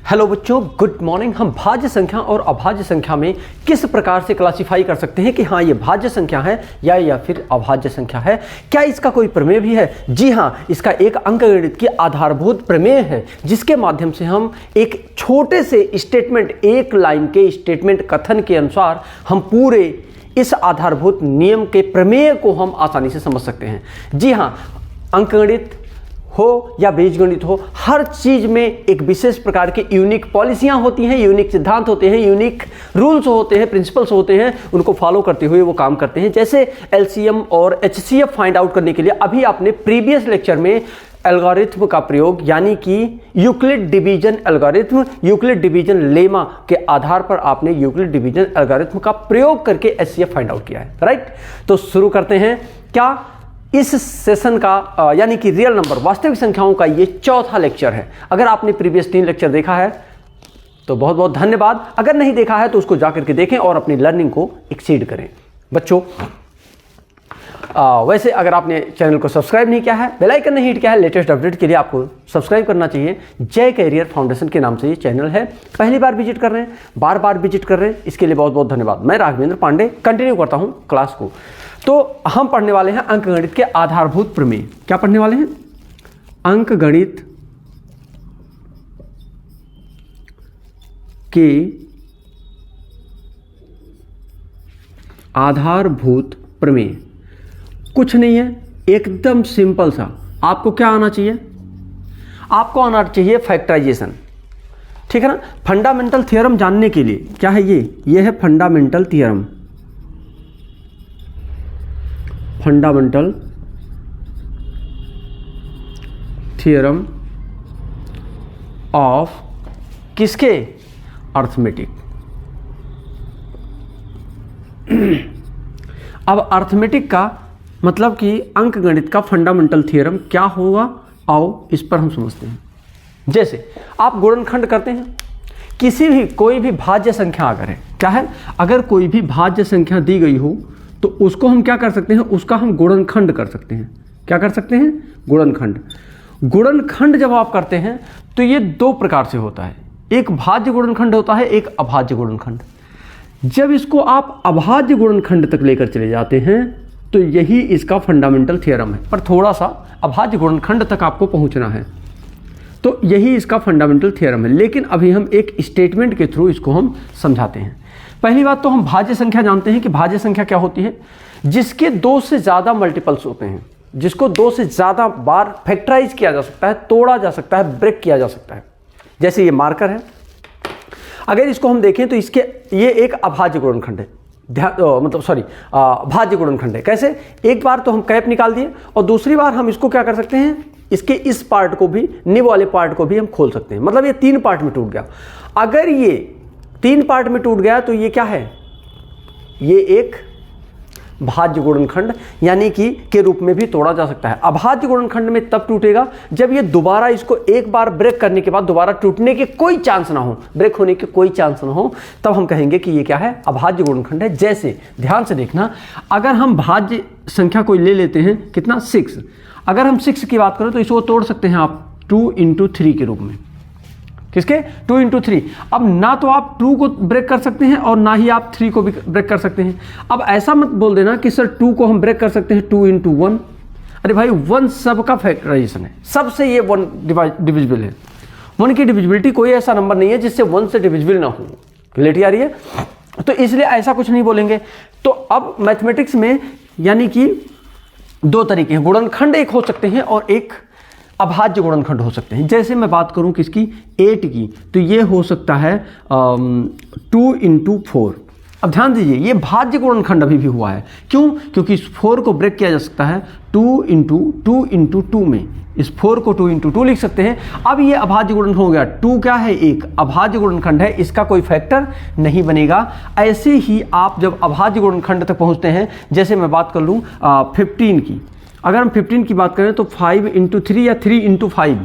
Hello बच्चों, good morning. हम भाज्य संख्या और अभाज्य संख्या में किस प्रकार से क्लासिफाई कर सकते हैं कि हाँ ये भाज्य संख्या है या फिर अभाज्य संख्या है। क्या इसका कोई प्रमेय भी है? जी हाँ, इसका एक अंकगणित की आधारभूत प्रमेय है जिसके माध्यम से हम एक छोटे से स्टेटमेंट, एक लाइन के स्टेटमेंट कथन के अनुसार हम पूरे इस आधारभूत नियम के प्रमेय को हम आसानी से समझ सकते हैं। जी हाँ, अंकगणित हो या बीजगणित हो, हर चीज में एक विशेष प्रकार की यूनिक पॉलिसियां होती हैं, यूनिक सिद्धांत होते हैं, यूनिक रूल्स होते हैं, प्रिंसिपल्स होते हैं, उनको फॉलो करते हुए वो काम करते हैं। जैसे एलसीएम और एचसीएफ फाइंड आउट करने के लिए अभी आपने प्रीवियस लेक्चर में एल्गोरिथ्म का प्रयोग यानी कि Euclid division algorithm, Euclid division lemma के आधार पर आपने यूक्लिड डिवीजन एल्गोरिथ्म का प्रयोग करके एचसीएफ फाइंड आउट किया है, राइट। तो शुरू करते हैं। क्या इस सेशन का यानी कि रियल नंबर, वास्तविक संख्याओं का ये चौथा लेक्चर है। अगर आपने प्रीवियस 3 लेक्चर देखा है तो बहुत बहुत धन्यवाद। अगर नहीं देखा है तो उसको जाकर के देखें और अपनी लर्निंग को एक्सीड करें। बच्चों, वैसे अगर आपने चैनल को सब्सक्राइब नहीं किया है, बेल आइकन नहीं हिट किया है, लेटेस्ट अपडेट के लिए आपको सब्सक्राइब करना चाहिए। जय कैरियर फाउंडेशन के नाम से ये चैनल है। पहली बार विजिट कर रहे हैं, बार बार विजिट कर रहे हैं, इसके लिए बहुत बहुत धन्यवाद। मैं राघवेंद्र पांडे कंटिन्यू करता हूँ क्लास को। तो हम पढ़ने वाले हैं अंकगणित के आधारभूत प्रमेय। क्या पढ़ने वाले हैं? अंकगणित के आधारभूत प्रमेय। कुछ नहीं है, एकदम सिंपल सा। आपको क्या आना चाहिए? आपको आना चाहिए फैक्टराइजेशन, ठीक है ना। फंडामेंटल थ्योरम जानने के लिए क्या है ये है fundamental theorem. Fundamental theorem of किसके? अर्थमेटिक। अब अर्थमेटिक का मतलब कि अंकगणित का फंडामेंटल थ्योरम क्या होगा, आओ इस पर हम समझते हैं। जैसे आप गुणनखंड करते हैं, किसी भी कोई भी भाज्य संख्या अगर है, क्या है, अगर कोई भी भाज्य संख्या दी गई हो तो उसको हम क्या कर सकते हैं? उसका हम गुणनखंड कर सकते हैं। क्या कर सकते हैं? गुणनखंड। गुणनखंड जब आप करते हैं तो ये 2 प्रकार से होता है। एक भाज्य गुणनखंड होता है, एक अभाज्य गुणनखंड। जब इसको आप अभाज्य गुणनखंड तक लेकर चले जाते हैं तो यही इसका फंडामेंटल थ्योरम है, पर थोड़ा सा अभाज्य गुणनखंड तक आपको पहुंचना है, तो यही इसका फंडामेंटल थ्योरम है। लेकिन अभी हम एक स्टेटमेंट के थ्रू इसको हम समझाते हैं। पहली बात तो हम भाज्य संख्या जानते हैं कि भाज्य संख्या क्या होती है? जिसके 2 से ज़्यादा मल्टीपल्स होते हैं, जिसको 2 से ज़्यादा बार फैक्टराइज किया जा सकता है, तोड़ा जा सकता है, ब्रेक किया जा सकता है। जैसे ये मार्कर है, अगर इसको हम देखें तो इसके ये एक अभाज्य गुणनखंड है, भाज्य गुणनखंड है। कैसे? एक बार तो हम कैप निकाल दिए और दूसरी बार हम इसको क्या कर सकते हैं? इसके इस पार्ट को भी, निब वाले पार्ट को भी हम खोल सकते हैं। मतलब ये 3 पार्ट में टूट गया। अगर ये 3 पार्ट में टूट गया तो ये क्या है? ये एक भाज्य गुणनखंड यानी कि के रूप में भी तोड़ा जा सकता है। अभाज्य गुणनखंड में तब टूटेगा जब ये दोबारा, इसको एक बार ब्रेक करने के बाद दोबारा टूटने के कोई चांस ना हो, ब्रेक होने के कोई चांस ना हो, तब हम कहेंगे कि ये क्या है? अभाज्य गुणनखंड है। जैसे ध्यान से देखना, अगर हम भाज्य संख्या कोई ले लेते हैं, कितना? 6। अगर हम 6 की बात करें तो इसको तोड़ सकते हैं आप 2 × 3 के रूप में। किसके? 2 × 3। अब ना तो आप 2 को ब्रेक कर सकते हैं और ना ही आप 3 को भी ब्रेक कर सकते हैं। अब ऐसा मत बोल देना कि सर 2 को हम ब्रेक कर सकते हैं 2 × 1। अरे भाई, 1 सबका फैक्टराइजेशन है, सबसे ये 1 डिविजिबल है। 1 की डिविजिबिलिटी कोई ऐसा नंबर नहीं है जिससे 1 से डिविजिबल ना हो। क्लियरिटी आ रही है? तो इसलिए ऐसा कुछ नहीं बोलेंगे। तो अब मैथमेटिक्स में यानी कि 2 तरीके हैं, गुणनखंड एक हो सकते हैं और एक अभाज्य गुणनखंड हो सकते हैं। जैसे मैं बात करूं किसकी? 8 की, तो ये हो सकता है 2 × 4। अब ध्यान दीजिए, ये भाज्य गुणनखंड अभी भी हुआ है। क्यों? क्योंकि इस 4 को ब्रेक किया जा सकता है 2 × 2 में। इस 4 को 2 × 2 लिख सकते हैं। अब ये अभाज्य गुणनखंड हो गया। 2 क्या है? एक अभाज्य गुणनखंड है, इसका कोई फैक्टर नहीं बनेगा। ऐसे ही आप जब अभाज्य गुणनखंड तक पहुंचते हैं, जैसे मैं बात कर लूँ 15 की, अगर हम 15 की बात करें तो 5 × 3 या 3 × 5,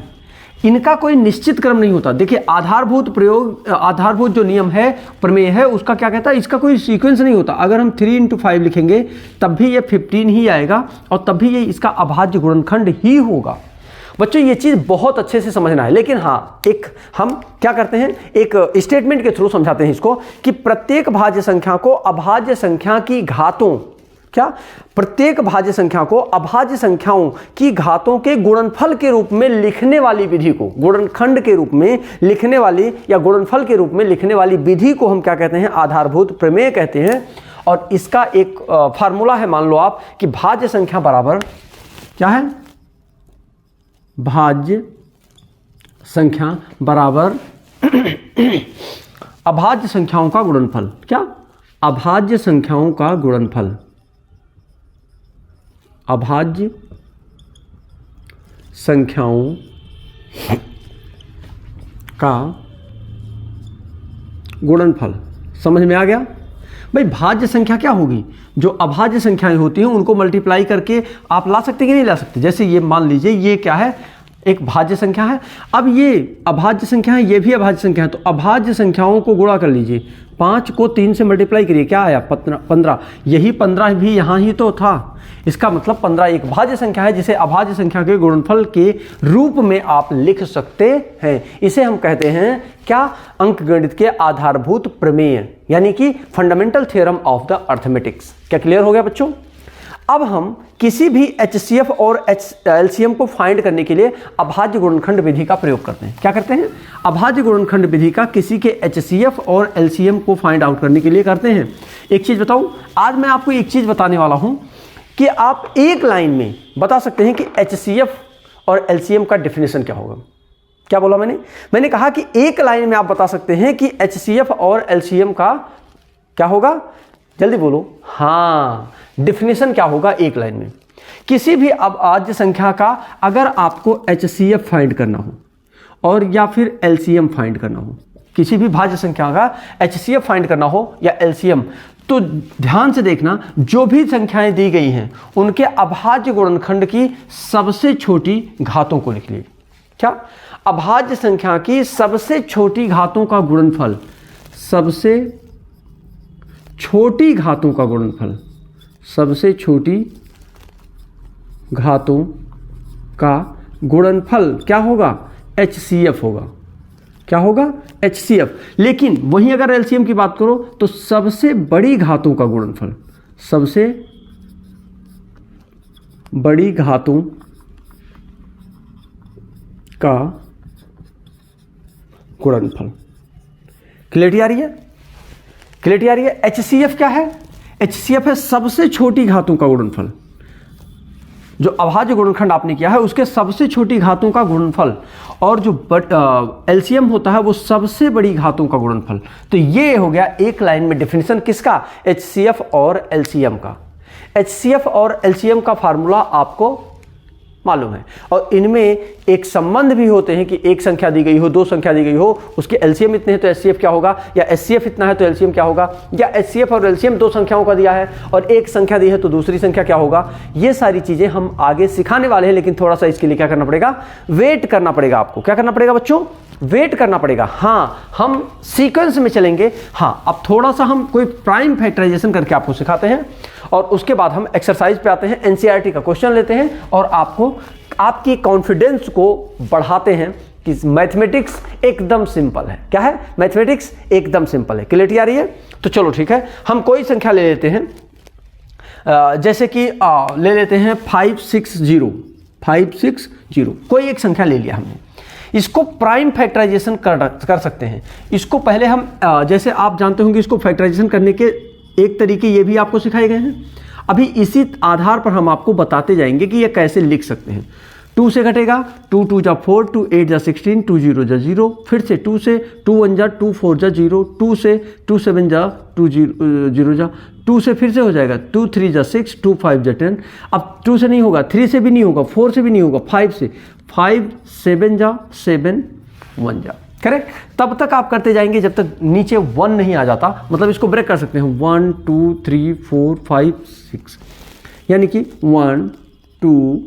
इनका कोई निश्चित क्रम नहीं होता। देखिए, आधारभूत जो नियम है, प्रमेय है, उसका क्या कहता है? इसका कोई सीक्वेंस नहीं होता। अगर हम 3 × 5 लिखेंगे तब भी ये 15 ही आएगा और तब भी ये इसका अभाज्य गुणनखंड ही होगा। बच्चों ये चीज़ बहुत अच्छे से समझना है, लेकिन हाँ एक हम क्या करते हैं, एक स्टेटमेंट के थ्रू समझाते हैं इसको कि प्रत्येक भाज्य संख्या को अभाज्य संख्या की घातों, क्या प्रत्येक भाज्य संख्या को अभाज्य संख्याओं की घातों के गुणनफल के रूप में लिखने वाली विधि को, गुणनखंड के रूप में लिखने वाली या गुणनफल के रूप में लिखने वाली विधि को हम क्या कहते हैं, आधारभूत प्रमेय कहते हैं। और इसका एक फार्मूला है, मान लो आप कि भाज्य संख्या बराबर क्या है, भाज्य संख्या बराबर अभाज्य संख्याओं का गुणनफल। क्या, अभाज्य संख्याओं का गुणनफल, अभाज्य संख्याओं का गुणनफल। समझ में आ गया भाई? भाज्य संख्या क्या होगी, जो अभाज्य संख्याएं होती हैं उनको मल्टीप्लाई करके आप ला सकते कि नहीं ला सकते। जैसे ये मान लीजिए ये क्या है, एक भाज्य संख्या है, अब ये अभाज्य संख्या है, ये भी अभाज्य संख्या है, तो अभाज्य संख्याओं को गुणा कर लीजिए, 5 को 3 से मल्टीप्लाई करिए, क्या आया 15, यही 15 भी यहाँ ही तो था, इसका मतलब 15 एक भाज्य संख्या है जिसे अभाज्य संख्या के गुणनफल के रूप में आप लिख सकते हैं। इसे हम कहते हैं क्या, अंकगणित के आधारभूत प्रमेय, यानी कि fundamental theorem of the arithmetics. क्या क्लियर हो गया बच्चों? अब हम किसी भी HCF और LCM को फाइंड करने के लिए अभाज्य गुणनखंड विधि का प्रयोग करते हैं। क्या करते हैं? अभाज्य गुणनखंड विधि का किसी के HCF और LCM को फाइंड आउट करने के लिए करते हैं। एक चीज बताऊं, आज मैं आपको एक चीज बताने वाला हूं कि आप एक लाइन में बता सकते हैं कि HCF और LCM का डेफिनेशन क्या होगा। क्या बोला मैंने कहा कि एक लाइन में आप बता सकते हैं कि HCF और LCM का क्या होगा, जल्दी बोलो। हाँ, डेफिनेशन क्या होगा एक लाइन में। किसी भी अभाज्य संख्या का अगर आपको HCF फाइंड करना हो और या फिर LCM फाइंड करना हो, किसी भी भाज्य संख्या का HCF फाइंड करना हो या LCM, तो ध्यान से देखना, जो भी संख्याएं दी गई हैं उनके अभाज्य गुणनखंड की सबसे छोटी घातों को लिख लीजिए। क्या, अभाज्य संख्या की सबसे छोटी घातों का गुणनफल, सबसे छोटी घातों का गुणनफल, सबसे छोटी घातों का गुणनफल क्या होगा, HCF होगा। क्या होगा, HCF। लेकिन वहीं अगर LCM की बात करो तो सबसे बड़ी घातों का गुणनफल, सबसे बड़ी घातों का गुणनफल। क्लियरिटी आ रही है? क्लियरिटी आ रही है? HCF क्या है? HCF है सबसे छोटी घातों का गुणनफल। जो अभाज्य गुणनखंड आपने किया है उसके सबसे छोटी घातों का गुणनफल, और जो LCM होता है वो सबसे बड़ी घातों का गुणनफल। तो ये हो गया एक लाइन में डेफिनेशन किसका, HCF और LCM का। HCF और LCM का फार्मूला आपको मालूम है, और इनमें एक संबंध भी होते हैं कि एक संख्या दी गई हो, दो संख्या दी गई हो, उसके LCM इतने हैं तो HCF क्या होगा, या HCF इतना है तो LCM क्या होगा, या HCF और LCM दो संख्याओं का दिया है और एक संख्या दी है तो दूसरी संख्या क्या होगा। ये सारी चीजें हम आगे सिखाने वाले हैं, लेकिन थोड़ा सा इसके लिए क्या करना पड़ेगा, वेट करना पड़ेगा। आपको क्या करना पड़ेगा बच्चों, वेट करना पड़ेगा। हाँ, हम सीक्वेंस में चलेंगे। हाँ, अब थोड़ा सा हम कोई प्राइम फैक्टराइजेशन करके आपको सिखाते हैं और उसके बाद हम एक्सरसाइज पे आते हैं, NCERT का क्वेश्चन लेते हैं और आपको आपकी कॉन्फिडेंस को बढ़ाते हैं कि मैथमेटिक्स एकदम सिंपल है। क्या है, मैथमेटिक्स एकदम सिंपल है। क्लियरिटी आ रही है? तो चलो ठीक है, हम कोई संख्या ले लेते हैं, जैसे कि ले लेते हैं 560। कोई एक संख्या ले लिया हमने, इसको प्राइम फैक्टराइजेशन कर सकते हैं। इसको पहले हम जैसे आप जानते होंगे, इसको फैक्टराइजेशन करने के एक तरीके ये भी आपको सिखाए गए हैं। अभी इसी आधार पर हम आपको बताते जाएंगे कि ये कैसे लिख सकते हैं। 2 से घटेगा, 2 2 जा 4, 2 8 जा 16, 2 0 जा 0, फिर से 2 से 2 1 जा 2 4 जा 0, 2 से 2 7 जा 2 0 जा, 2 से फिर से हो जाएगा 2 3 जा 6, 2 5 जा 10। अब 2 से नहीं होगा, 3 से भी नहीं होगा, 4 से भी नहीं होगा, 5 से 5 7 जा 7 1 जा। करेक्ट? तब तक आप करते जाएंगे जब तक नीचे 1 नहीं आ जाता, मतलब इसको ब्रेक कर सकते हैं 1 2 3 4 5 6, यानी कि 1 2,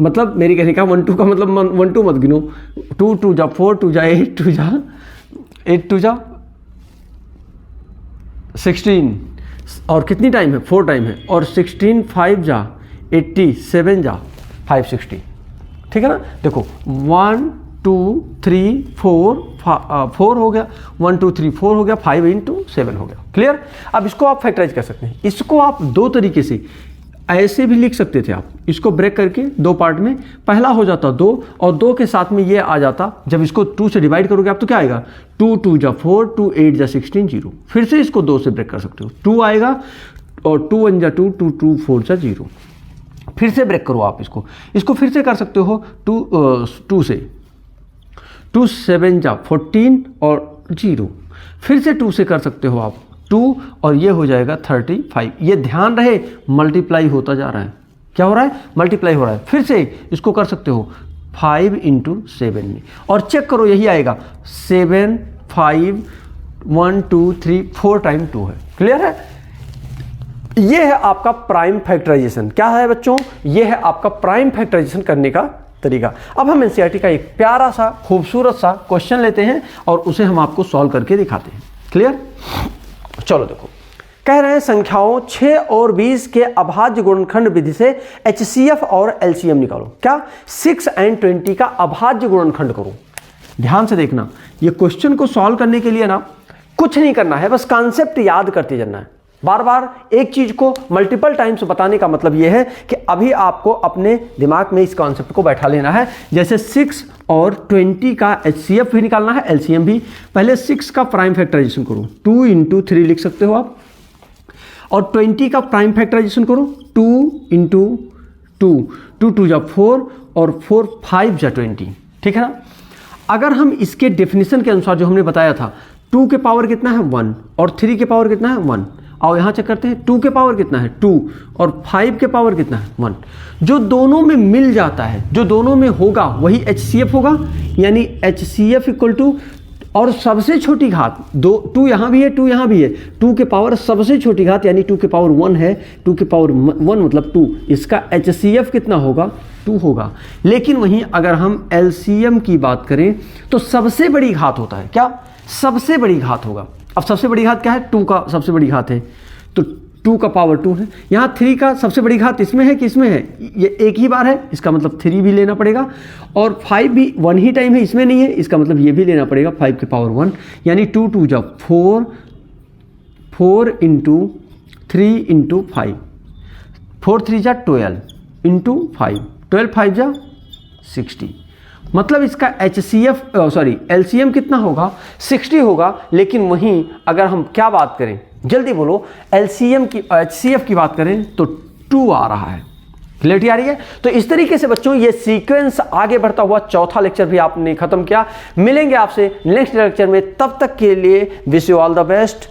मतलब मेरी कहने का 1 2 का मतलब 1 2 मत गिनो, 2 2 जा 4, 2 जा 8, 2 जा 8, 2 जा 16, और कितनी टाइम है, 4 टाइम है, और 16 5 जा 80, 7 जा 560। ठीक है ना। देखो 1 2 3 4 हो गया, 1 2 3 4 हो गया, 5 × 7 हो गया। क्लियर। अब इसको आप फैक्टराइज कर सकते हैं। इसको आप दो तरीके से ऐसे भी लिख सकते थे आप, इसको ब्रेक करके दो पार्ट में, पहला हो जाता 2 और 2 के साथ में ये आ जाता, जब इसको 2 से डिवाइड करोगे आप तो क्या आएगा 2 2 जा 4 2 8 जा 16 0। फिर से इसको 2 से ब्रेक कर सकते हो, 2 आएगा और 2 1 जा 2 2 2 4 जा 0। फिर से ब्रेक करो आप इसको फिर से कर सकते हो 2 से 2 7 जा 14 और 0। फिर से 2 से कर सकते हो आप 2 और ये हो जाएगा 35। ये ध्यान रहे मल्टीप्लाई होता जा रहा है, क्या हो रहा है मल्टीप्लाई हो रहा है। फिर से इसको कर सकते हो 5 × 7 में और चेक करो यही आएगा 7 5 1 2 3 4 टाइम 2 है। क्लियर है। ये है आपका प्राइम फैक्टराइजेशन। क्या है बच्चों, ये है आपका प्राइम फैक्टराइजेशन करने का तरीका। अब हम एनसीईआरटी का एक प्यारा सा खूबसूरत सा क्वेश्चन लेते हैं और उसे हम आपको सॉल्व करके दिखाते हैं। क्लियर। चलो देखो, कह रहे हैं संख्याओं 6 और 20 के अभाज्य गुणनखंड विधि से HCF और LCM निकालो। क्या 6 और 20 का अभाज्य गुणनखंड करो। ध्यान से देखना, ये क्वेश्चन को सॉल्व करने के लिए ना कुछ नहीं करना है, बस कॉन्सेप्ट याद करते जाना है। बार बार एक चीज को मल्टीपल टाइम्स बताने का मतलब यह है कि अभी आपको अपने दिमाग में इस कॉन्सेप्ट को बैठा लेना है। जैसे 6 और 20 का HCF भी निकालना है, LCM भी। पहले 6 का प्राइम फैक्टराइजेशन करो, 2 × 3 लिख सकते हो आप, और 20 का प्राइम फैक्टराइजेशन करो 2 × 2 2 2 जा 4 और 4 5 जा 20। ठीक है ना। अगर हम इसके डेफिनेशन के अनुसार जो हमने बताया था, 2 के पावर कितना है 1 और 3 के पावर कितना है 1। आओ यहां चेक करते हैं, 2 के पावर कितना है 2 और 5 के पावर कितना है 1। जो दोनों में मिल जाता है, जो दोनों में होगा वही HCF होगा, यानी HCF इक्वल टू, और सबसे छोटी घात 2 यहां भी है 2 यहां भी है, 2 के पावर सबसे छोटी घात यानी 2 के पावर 1 है, 2 के पावर 1 मतलब 2, इसका HCF कितना होगा 2 होगा। लेकिन वहीं अगर हम LCM की बात करें तो सबसे बड़ी घात होता है, क्या सबसे बड़ी घात होगा। अब सबसे बड़ी घात क्या है, 2 का सबसे बड़ी घात है तो 2 का पावर 2 है। यहाँ 3 का सबसे बड़ी घात इसमें है कि इसमें है, ये एक ही बार है, इसका मतलब 3 भी लेना पड़ेगा, और 5 भी 1 ही टाइम है, इसमें नहीं है, इसका मतलब ये भी लेना पड़ेगा 5 के पावर 1, यानी 2 2 जा 4 4 × 3 × 5 4 3 जा 12 × 5 12 5 जा 60। मतलब इसका LCM कितना होगा 60 होगा। लेकिन वहीं अगर हम क्या बात करें, जल्दी बोलो, HCF की बात करें तो 2 आ रहा है। क्लियरिटी आ रही है। तो इस तरीके से बच्चों ये सीक्वेंस आगे बढ़ता हुआ चौथा लेक्चर भी आपने खत्म किया। मिलेंगे आपसे नेक्स्ट लेक्चर में, तब तक के लिए wish you all the best.